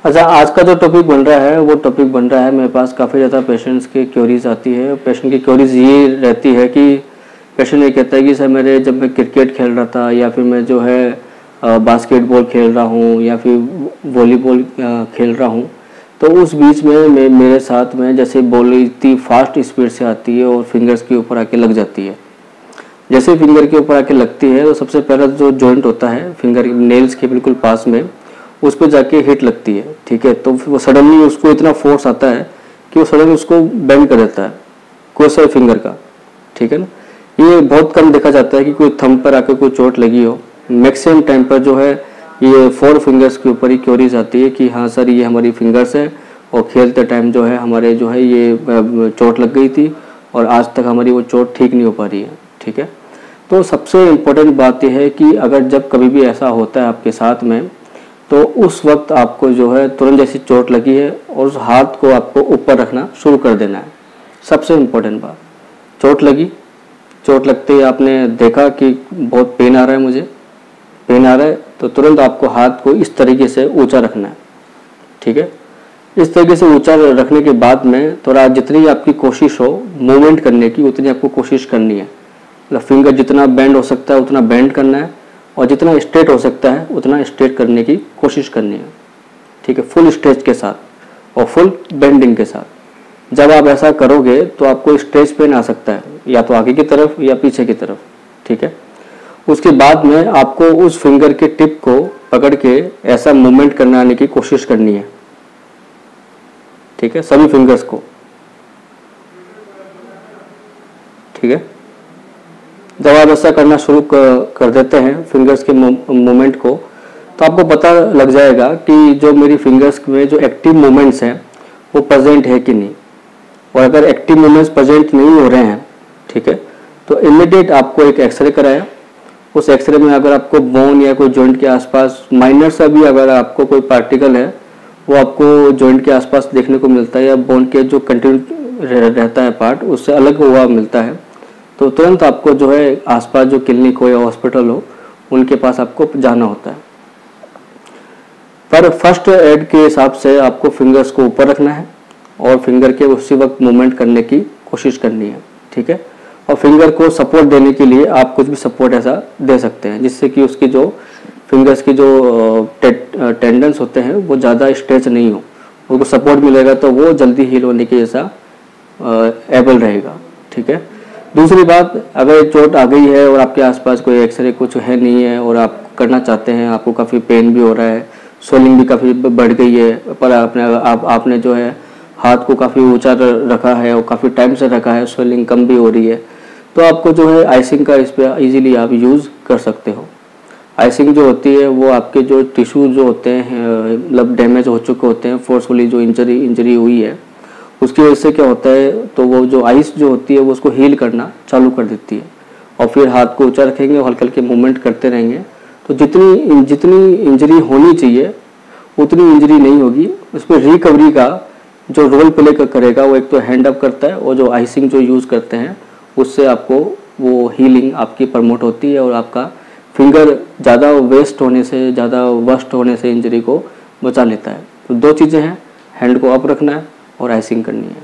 अच्छा, आज का जो टॉपिक बन रहा है वो टॉपिक बन रहा है, मेरे पास काफ़ी ज़्यादा पेशेंट्स की क्वेरीज आती है। पेशेंट की क्वेरीज ये रहती है कि पेशेंट ये कहता है कि सर मेरे जब मैं क्रिकेट खेल रहा था या फिर मैं जो है बास्केटबॉल खेल रहा हूँ या फिर वॉलीबॉल खेल रहा हूँ, तो उस बीच में मेरे साथ में जैसे बॉल इतनी फास्ट स्पीड से आती है और फिंगर्स के ऊपर आके लग जाती है। जैसे फिंगर के ऊपर आके लगती है तो सबसे पहला जो जॉइंट होता है फिंगर नेल्स के बिल्कुल पास में, उस पर जाके हिट लगती है। ठीक है, तो वो सडनली उसको इतना फोर्स आता है कि वो सडनली उसको बेंड कर देता है कोई सा फिंगर का। ठीक है ना, ये बहुत कम देखा जाता है कि कोई थंब पर आकर कोई चोट लगी हो। मैक्सिमम टाइम पर जो है ये 4 फिंगर्स के ऊपर ही क्वेरीज आती है कि हाँ सर ये हमारी फिंगर्स है और खेलते टाइम जो है हमारे जो है ये चोट लग गई थी और आज तक हमारी वो चोट ठीक नहीं हो पा रही है। ठीक है, तो सबसे इम्पोर्टेंट बात यह है कि अगर जब कभी भी ऐसा होता है आपके साथ में, तो उस वक्त आपको जो है तुरंत जैसी चोट लगी है और उस हाथ को आपको ऊपर रखना शुरू कर देना है। सबसे इम्पोर्टेंट बात, चोट लगी, चोट लगते ही आपने देखा कि बहुत पेन आ रहा है, मुझे पेन आ रहा है, तो तुरंत आपको हाथ को इस तरीके से ऊंचा रखना है। ठीक है, इस तरीके से ऊंचा रखने के बाद में थोड़ा जितनी आपकी कोशिश हो मूवमेंट करने की उतनी आपको कोशिश करनी है। मतलब फिंगर जितना बेंड हो सकता है उतना बेंड करना है और जितना स्ट्रेट हो सकता है उतना स्ट्रेट करने की कोशिश करनी है। ठीक है, फुल स्ट्रेच के साथ और फुल बेंडिंग के साथ। जब आप ऐसा करोगे तो आपको स्ट्रेच पेन आ सकता है, या तो आगे की तरफ या पीछे की तरफ। ठीक है, उसके बाद में आपको उस फिंगर के टिप को पकड़ के ऐसा मूवमेंट करने आने की कोशिश करनी है। ठीक है, सभी फिंगर्स को। ठीक है, जब आप ऐसा करना शुरू कर देते हैं फिंगर्स के मूवमेंट को, तो आपको पता लग जाएगा कि जो मेरी फिंगर्स में जो एक्टिव मूवमेंट्स हैं वो प्रेजेंट है कि नहीं। और अगर एक्टिव मूवमेंट्स प्रेजेंट नहीं हो रहे हैं, ठीक है, तो इमीडिएट आपको एक एक्सरे कराया। उस एक्सरे में अगर आपको बोन या कोई जॉइंट के आसपास माइनर सा भी अगर आपको कोई पार्टिकल है वो आपको जॉइंट के आसपास देखने को मिलता है, या बोन के जो कंटिन्यू रहता है पार्ट उससे अलग हुआ मिलता है, तो तुरंत आपको जो है आसपास जो क्लिनिक हो या हॉस्पिटल हो उनके पास आपको जाना होता है। पर फर्स्ट एड के हिसाब से आपको फिंगर्स को ऊपर रखना है और फिंगर के उसी वक्त मूवमेंट करने की कोशिश करनी है। ठीक है, और फिंगर को सपोर्ट देने के लिए आप कुछ भी सपोर्ट ऐसा दे सकते हैं जिससे कि उसकी जो फिंगर्स की जो टेंडन्स होते हैं वो ज़्यादा स्ट्रेच नहीं हो, उनको सपोर्ट मिलेगा तो वो जल्दी हील होने के जैसा एबल रहेगा। ठीक है, दूसरी बात, अगर चोट आ गई है और आपके आसपास कोई एक्सरे कुछ है नहीं है और आप करना चाहते हैं, आपको काफ़ी पेन भी हो रहा है, स्वेलिंग भी काफ़ी बढ़ गई है, पर आपने जो है हाथ को काफ़ी ऊंचा रखा है और काफ़ी टाइम से रखा है, स्वेलिंग कम भी हो रही है, तो आपको जो है आइसिंग का इस पर ईजिली आप यूज़ कर सकते हो। आइसिंग जो होती है वो आपके जो टिश्यू जो होते हैं मतलब डैमेज हो चुके होते हैं, फोर्सफुली जो इंजरी हुई है उसकी वजह से क्या होता है, तो वो जो आइस जो होती है वो उसको हील करना चालू कर देती है। और फिर हाथ को ऊंचा रखेंगे और हल्के हल्के मूवमेंट करते रहेंगे, तो जितनी इंजरी होनी चाहिए उतनी इंजरी नहीं होगी। उस पर रिकवरी का जो रोल प्ले करेगा वो एक तो हैंड अप करता है और जो आइसिंग जो यूज़ करते हैं उससे आपको वो हीलिंग आपकी प्रमोट होती है और आपका फिंगर ज़्यादा वेस्ट होने से, ज़्यादा वर्स्ट होने से इंजरी को बचा लेता है। तो 2 चीज़ें हैं, हैंड को अप रखना है और आइसिंग करनी है।